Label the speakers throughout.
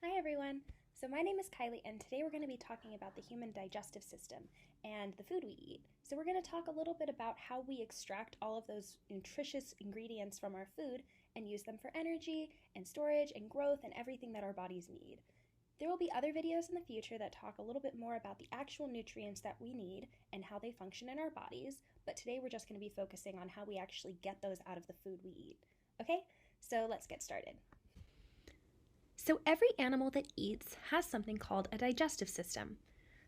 Speaker 1: Hi everyone! So my name is Kylie and today we're going to be talking about the human digestive system and the food we eat. So we're going to talk a little bit about how we extract all of those nutritious ingredients from our food and use them for energy and storage and growth and everything that our bodies need. There will be other videos in the future that talk a little bit more about the actual nutrients that we need and how they function in our bodies, but today we're just going to be focusing on how we actually get those out of the food we eat. Okay, so let's get started. So every animal that eats has something called a digestive system.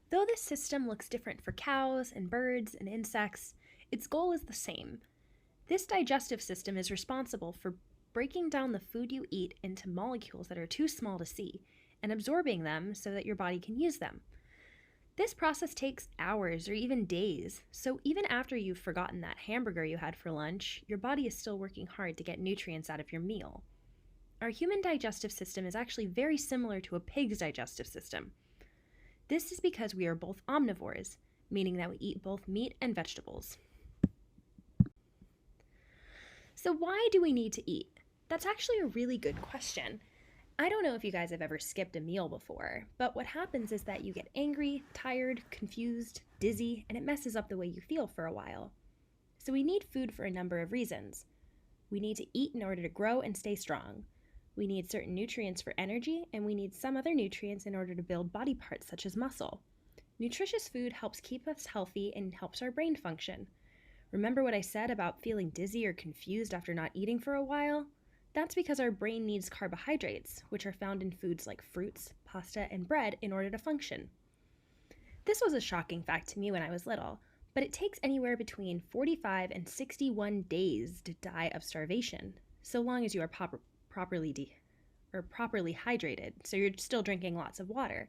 Speaker 1: Though this system looks different for cows and birds and insects, its goal is the same. This digestive system is responsible for breaking down the food you eat into molecules that are too small to see and absorbing them so that your body can use them. This process takes hours or even days, so even after you've forgotten that hamburger you had for lunch, your body is still working hard to get nutrients out of your meal. Our human digestive system is actually very similar to a pig's digestive system. This is because we are both omnivores, meaning that we eat both meat and vegetables. So why do we need to eat? That's actually a really good question. I don't know if you guys have ever skipped a meal before, but what happens is that you get angry, tired, confused, dizzy, and it messes up the way you feel for a while. So we need food for a number of reasons. We need to eat in order to grow and stay strong. We need certain nutrients for energy, and we need some other nutrients in order to build body parts such as muscle. Nutritious food helps keep us healthy and helps our brain function. Remember what I said about feeling dizzy or confused after not eating for a while? That's because our brain needs carbohydrates, which are found in foods like fruits, pasta, and bread in order to function. This was a shocking fact to me when I was little, but it takes anywhere between 45 and 61 days to die of starvation, so long as you are properly hydrated, so you're still drinking lots of water.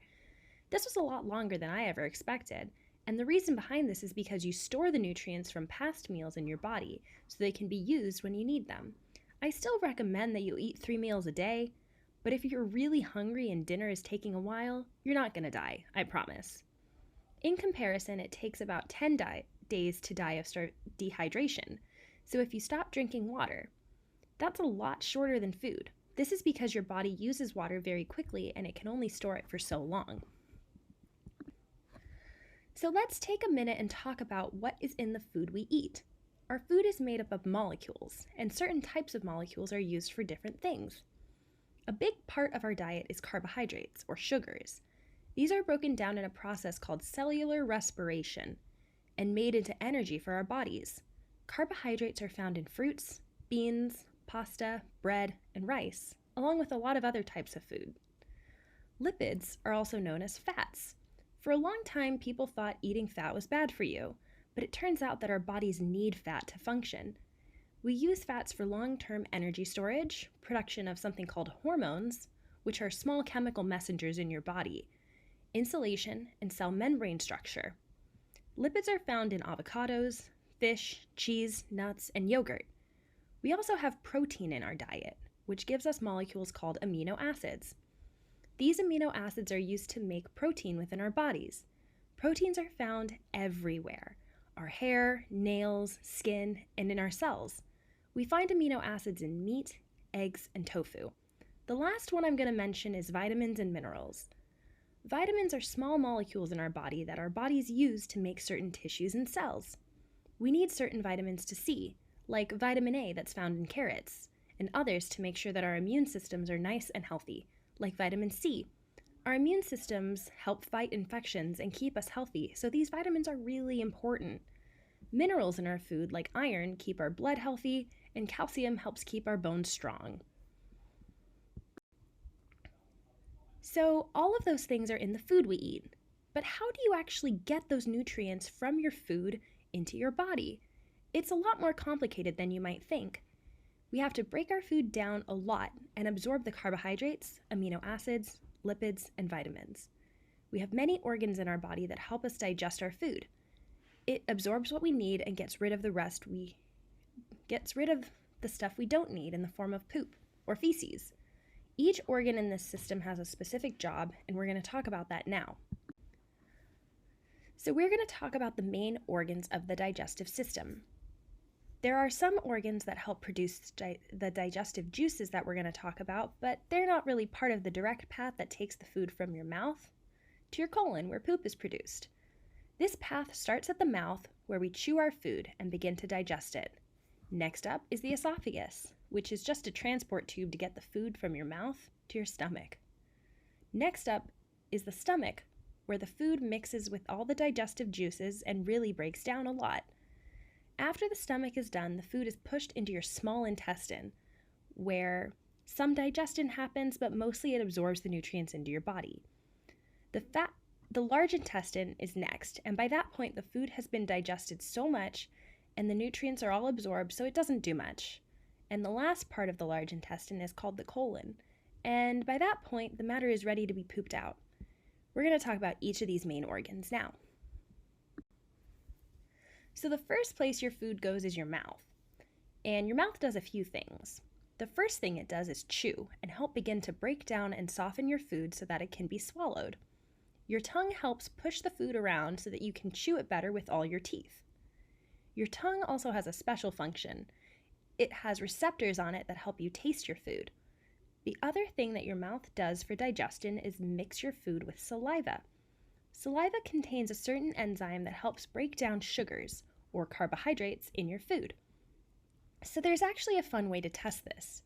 Speaker 1: This was a lot longer than I ever expected, and the reason behind this is because you store the nutrients from past meals in your body so they can be used when you need them. I still recommend that you eat 3 meals a day, but if you're really hungry and dinner is taking a while, you're not going to die, I promise. In comparison, it takes about 10 days to die of dehydration, so if you stop drinking water, that's a lot shorter than food. This is because your body uses water very quickly and it can only store it for so long. So let's take a minute and talk about what is in the food we eat. Our food is made up of molecules, and certain types of molecules are used for different things. A big part of our diet is carbohydrates, or sugars. These are broken down in a process called cellular respiration and made into energy for our bodies. Carbohydrates are found in fruits, beans, pasta, bread, and rice, along with a lot of other types of food. Lipids are also known as fats. For a long time, people thought eating fat was bad for you, but it turns out that our bodies need fat to function. We use fats for long-term energy storage, production of something called hormones, which are small chemical messengers in your body, insulation, and cell membrane structure. Lipids are found in avocados, fish, cheese, nuts, and yogurt. We also have protein in our diet, which gives us molecules called amino acids. These amino acids are used to make protein within our bodies. Proteins are found everywhere: our hair, nails, skin, and in our cells. We find amino acids in meat, eggs, and tofu. The last one I'm going to mention is vitamins and minerals. Vitamins are small molecules in our body that our bodies use to make certain tissues and cells. We need certain vitamins to see, like vitamin A that's found in carrots, and others to make sure that our immune systems are nice and healthy, like vitamin C. Our immune systems help fight infections and keep us healthy, so these vitamins are really important. Minerals in our food, like iron, keep our blood healthy, and calcium helps keep our bones strong. So all of those things are in the food we eat. But how do you actually get those nutrients from your food into your body? It's a lot more complicated than you might think. We have to break our food down a lot and absorb the carbohydrates, amino acids, lipids, and vitamins. We have many organs in our body that help us digest our food. It absorbs what we need and gets rid of the stuff we don't need in the form of poop or feces. Each organ in this system has a specific job, and we're going to talk about that now. So we're going to talk about the main organs of the digestive system. There are some organs that help produce the digestive juices that we're going to talk about, but they're not really part of the direct path that takes the food from your mouth to your colon, where poop is produced. This path starts at the mouth, where we chew our food and begin to digest it. Next up is the esophagus, which is just a transport tube to get the food from your mouth to your stomach. Next up is the stomach, where the food mixes with all the digestive juices and really breaks down a lot. After the stomach is done, the food is pushed into your small intestine, where some digestion happens, but mostly it absorbs the nutrients into your body. The large intestine is next, and by that point, the food has been digested so much and the nutrients are all absorbed, so it doesn't do much. And the last part of the large intestine is called the colon, and by that point, the matter is ready to be pooped out. We're going to talk about each of these main organs now. So the first place your food goes is your mouth, and your mouth does a few things. The first thing it does is chew and help begin to break down and soften your food so that it can be swallowed. Your tongue helps push the food around so that you can chew it better with all your teeth. Your tongue also has a special function. It has receptors on it that help you taste your food. The other thing that your mouth does for digestion is mix your food with saliva. Saliva contains a certain enzyme that helps break down sugars, or carbohydrates, in your food. So there's actually a fun way to test this.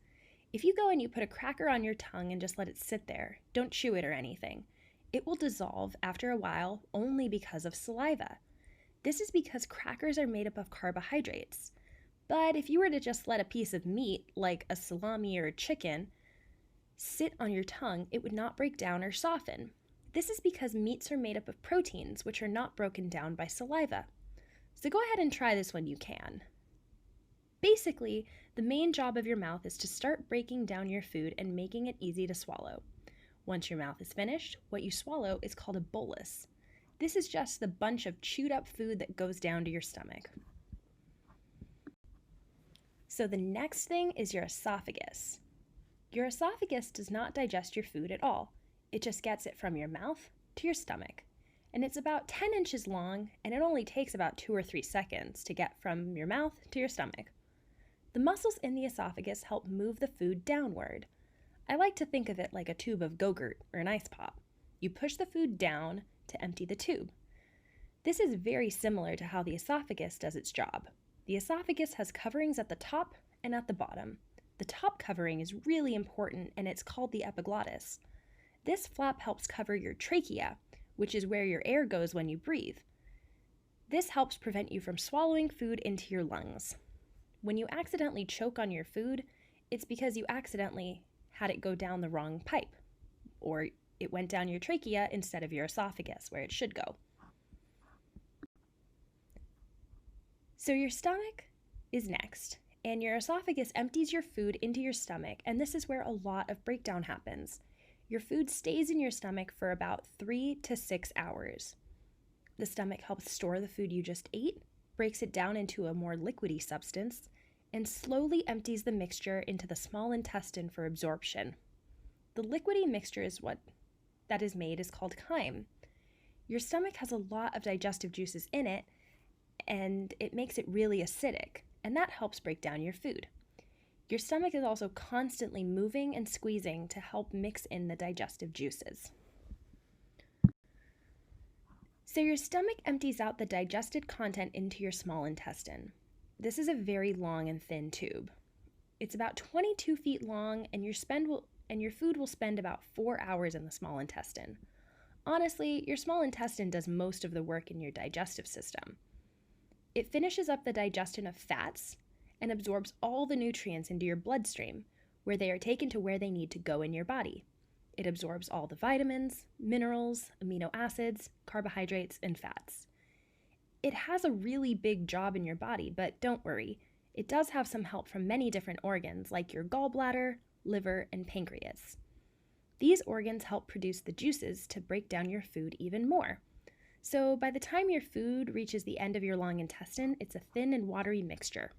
Speaker 1: If you go and you put a cracker on your tongue and just let it sit there, don't chew it or anything, it will dissolve after a while only because of saliva. This is because crackers are made up of carbohydrates. But if you were to just let a piece of meat, like a salami or a chicken, sit on your tongue, it would not break down or soften. This is because meats are made up of proteins, which are not broken down by saliva. So go ahead and try this when you can. Basically, the main job of your mouth is to start breaking down your food and making it easy to swallow. Once your mouth is finished, what you swallow is called a bolus. This is just the bunch of chewed up food that goes down to your stomach. So the next thing is your esophagus. Your esophagus does not digest your food at all. It just gets it from your mouth to your stomach. And it's about 10 inches long, and it only takes about 2 or 3 seconds to get from your mouth to your stomach. The muscles in the esophagus help move the food downward. I like to think of it like a tube of Go-Gurt or an ice pop. You push the food down to empty the tube. This is very similar to how the esophagus does its job. The esophagus has coverings at the top and at the bottom. The top covering is really important, and it's called the epiglottis. This flap helps cover your trachea, which is where your air goes when you breathe. This helps prevent you from swallowing food into your lungs. When you accidentally choke on your food, it's because you accidentally had it go down the wrong pipe, or it went down your trachea instead of your esophagus, where it should go. So your stomach is next, and your esophagus empties your food into your stomach, and this is where a lot of breakdown happens. Your food stays in your stomach for about 3 to 6 hours. The stomach helps store the food you just ate, breaks it down into a more liquidy substance, and slowly empties the mixture into the small intestine for absorption. The liquidy mixture is what that is made is called chyme. Your stomach has a lot of digestive juices in it, and it makes it really acidic, and that helps break down your food. Your stomach is also constantly moving and squeezing to help mix in the digestive juices. So your stomach empties out the digested content into your small intestine. This is a very long and thin tube. It's about 22 feet long, and your food will spend about 4 hours in the small intestine. Honestly, your small intestine does most of the work in your digestive system. It finishes up the digestion of fats and absorbs all the nutrients into your bloodstream, where they are taken to where they need to go in your body. It absorbs all the vitamins, minerals, amino acids, carbohydrates, and fats. It has a really big job in your body, but don't worry, it does have some help from many different organs like your gallbladder, liver, and pancreas. These organs help produce the juices to break down your food even more. So by the time your food reaches the end of your long intestine, it's a thin and watery mixture.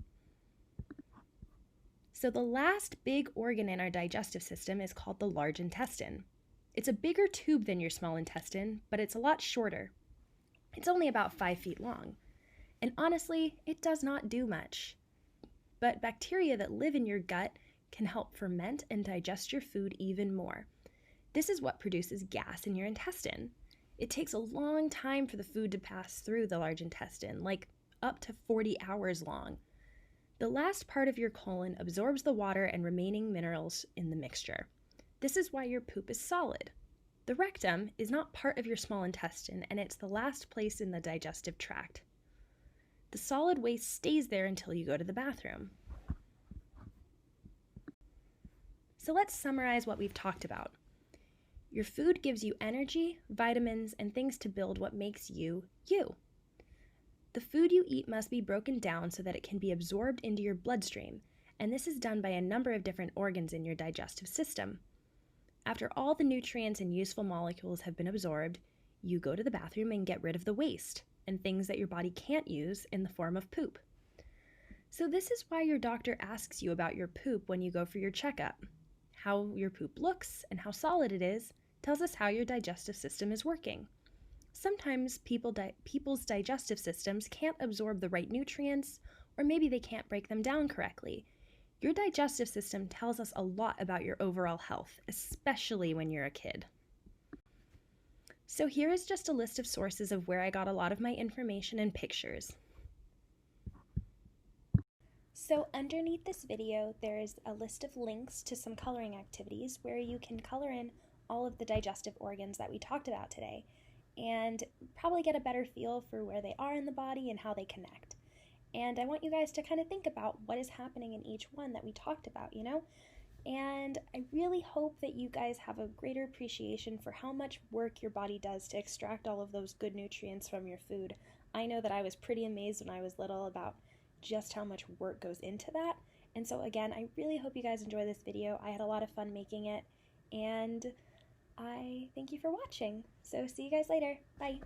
Speaker 1: So the last big organ in our digestive system is called the large intestine. It's a bigger tube than your small intestine, but it's a lot shorter. It's only about 5 feet long. And honestly, it does not do much. but bacteria that live in your gut can help ferment and digest your food even more. This is what produces gas in your intestine. It takes a long time for the food to pass through the large intestine, like up to 40 hours long. The last part of your colon absorbs the water and remaining minerals in the mixture. This is why your poop is solid. The rectum is not part of your small intestine, and it's the last place in the digestive tract. The solid waste stays there until you go to the bathroom. So let's summarize what we've talked about. Your food gives you energy, vitamins, and things to build what makes you, you. The food you eat must be broken down so that it can be absorbed into your bloodstream, and this is done by a number of different organs in your digestive system. After all the nutrients and useful molecules have been absorbed, you go to the bathroom and get rid of the waste and things that your body can't use in the form of poop. So this is why your doctor asks you about your poop when you go for your checkup. How your poop looks and how solid it is tells us how your digestive system is working. Sometimes people's digestive systems can't absorb the right nutrients, or maybe they can't break them down correctly. Your digestive system tells us a lot about your overall health, especially when you're a kid. So here is just a list of sources of where I got a lot of my information and pictures. So underneath this video, there is a list of links to some coloring activities where you can color in all of the digestive organs that we talked about today, and probably get a better feel for where they are in the body and how they connect. And I want you guys to kind of think about what is happening in each one that we talked about, And I really hope that you guys have a greater appreciation for how much work your body does to extract all of those good nutrients from your food. I know that I was pretty amazed when I was little about just how much work goes into that. And so again, I really hope you guys enjoy this video. I had a lot of fun making it, and I thank you for watching. So see you guys later. Bye.